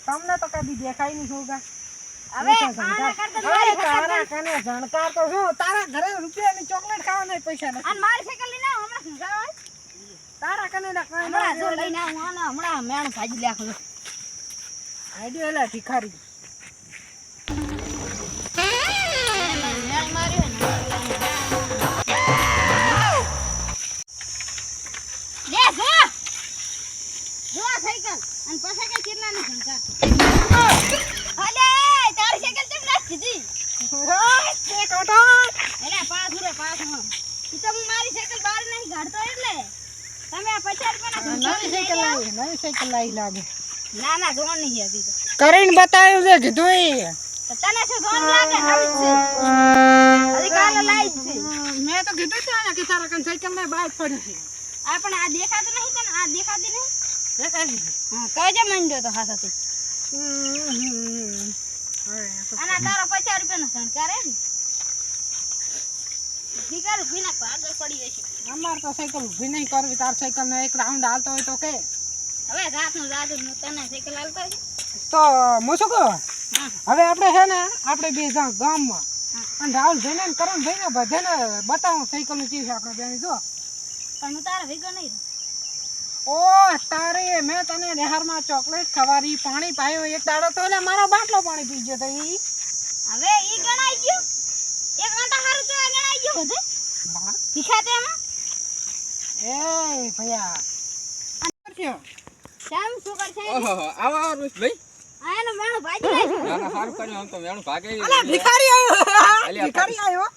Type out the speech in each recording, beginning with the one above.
તમને તો કદી દેખાય નહીં હોગા હવે આના કરતા મારી તારા કને જાણકાર તો શું તારા ઘરે રૂપિયાની ચોકલેટ ખાવાના પૈસા નથી અને મારી સાયકલ લઈને આવ હમણાં સંગાવ તારા કને હમણાં જો લઈને આવ હમણાં મેણ ભાજી લાખો આઈડિયો એલા ભિખારી મેણ માર્યો ને લે જો સાયકલ અને પછી કે કેટલા ની સંગાર અલે તારી સાયકલ કેમ નાખી દીધી તે કોટો એલા પાસ રે પાસ માં ઈ તો હું મારી સાયકલ બહાર નહીં કાઢતો એટલે તમે આ 50 રૂપિયાના નવી સાયકલ લાવી લાગે ના ના ધોણ નહીં હતી તો કરીને બતાવ્યું છે કીધું એ તો તને શું ધોણ લાગે નવી છે હજી કાલે લાવી છે મેં તો કીધું છે ને કે તારા કને સાયકલ ને બાદ પડી છે આપણે આ દેખાતું નહીં તને આ દેખાતી નહીં દેખાય હા તો જ મંડ્યો તો હાથાથી અને તારો 50 રૂપિયાનો સંસ્કાર હે ને ભીખાર ભીના આગળ પડી જશે અમાર તો સાયકલ ઊભી નહીં કરવી તાર સાયકલ ને એક રાઉન્ડ હાલતો હોય તો કે હવે રાતનું જાદુ તને સાયકલ હાલતો છે તો હું શું કહું હવે આપણે છે ને આપણે બે જણ ગામમાં અને રાહુલ ભાઈને ને કરણ ભાઈને બધાને બતાવું સાયકલ નું ચીજ આપણે બેન જો પણ હું તારા ભેગો નહીં ઓ તારે મેં તને નહેરમાં ચોકલેટ ખવારી પાણી પાયો એક દાડો તો એટલે મારો બાટલો પાણી પી ગયો તો ઈ હવે ઈ ગણાઈ ગયો એક આંટા હારું તો ગણાઈ ગયો બધે ભીખા તેમાં એ ભૈયા શામ શું કરશે ઓહો આવો રૂસ ભાઈ આનો મેણો ભાજી લાવી ના ના સારું કર્યું આમ તો મેણું ભાગે અલા ભિખારી આવ્યો ભિખારી આવ્યો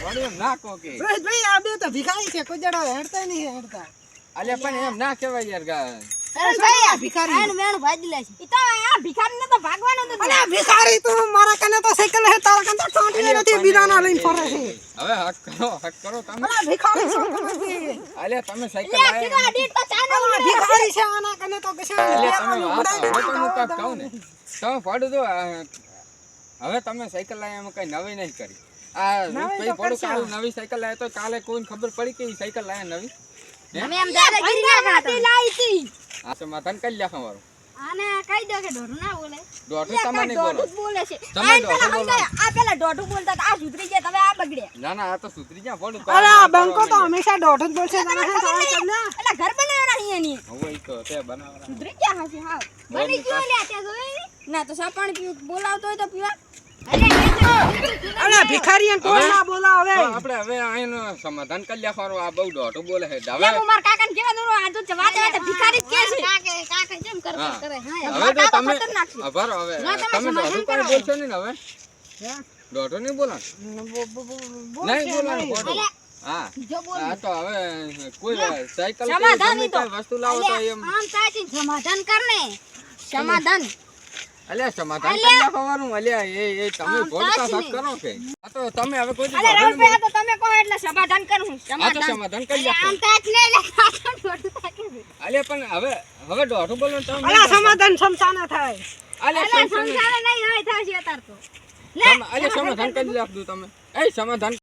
વળી એમ ના કહો કે રોહિત ભાઈ આ બે તો ભિખારી છે કોઈ જડો હેડતા નહીં હેડતા અલ્યા પણ એમ ના કહેવાય યાર ગા અરે ભાઈ આ ભિખારી આનો મેણો ભાજી લાવી ઈ તો આ ભિખારીને તો ભાગવાનું તો અલા ભિખારી તું મારા કને તો સાયકલ હે તારા કને તો ટોંટી નથી બીજાના લઈને ફરે છે હવે હક કરો તમે અલા ભિખારી છે અલ્યા તમે સાયકલ લે લાયા કીધું આ દીટ તો ચાનો અલા ભિખારી છે આના કને તો કશે અલ્યા તમે વાત હવે તો હું કાક કહું ને તમે પાડું દો હવે તમે સાયકલ લાયા એમાં કઈ નવી નહીં કરી આ ભાઈ પડું કાલ નવી સાયકલ લાયા તો કાલે કોઈને ખબર પડી કે ઈ સાયકલ લાયા નવી અમે એમ દાદાગીરી ના કરતા લાવી હતી આ સમાધાન કરી લ્યા તમારું આને કહી દો કે ઢોરું ના બોલે દોઢું તમે નહીં બોલો દોઢું બોલે છે તમે આ દોઢું પેલા બોલો. આ પેલા ઢોઢું બોલતા હતા, આ સુધરી ગયા તમે આ બગડ્યા ના ના આ તો સુધરી ગયા પડું અલા બંકો તો હંમેશા દોઢ જ બોલશે તને હે ખબર સવાલ કર ને નહીં. એટલે ઘર બનાવવાના અહીં એની હવે ઈ તો તે બનાવરા સુધરી ગયા હશે હા બની ગયો લે ત્યાં જોઈ ના તો સા પાણી પીવું બોલાવતો હોય તો પીવા અલા ભિખારીને કોઈ ના બોલાવે આપણે હવે આનો સમાધાન કરી લ્યા ખરો આ બહુ દોઢું બોલે છે હવે હું માર કાકાને કેવા દોરો આ તો વાત વાત ભિખારી જ કે છે કાકે જેમ કરે હા. કરે હા હવે તો તમે ખતરનાક છે આભાર હવે ના, તમે તમે સમાધાન દોઢું કરો. કોઈ બોલશો નહીં ને હવે દોઢું નહીં બોલા નહીં બોલવાનું ખોટું. હા જો બોલ આ તો હવે કોઈ સાયકલ કે સમાધાન ગમે તો. તે વસ્તુ લાવો તો એમ આમ સાચી સમાધાન કરને સમાધાન અલ્યા સમાધાન અલ્યા. કરી નાખવાનું અલ્યા એ તમે આમ બોલતા સાચી સક કરો કે આ તો તમે હવે કોઈ દી અરે દોઢું નહીં રાવલભાઈ આ તો તમે કહો એટલે સમાધાન કરું બોલો. આ તો સમાધાન સમાધાન કરી અરે નાખો આમ તાક ને લે કાકા દોઢું તાકે અલ્યા પણ હવે દોઢું બોલો તમે અલા સમાધાન સમસાના થાય અલ્યા અલા સંસારે નહીં હોય થાશે અતાર તો લે અલ્યા સમાધાન કરી નાખજો તમે એ સમાધાન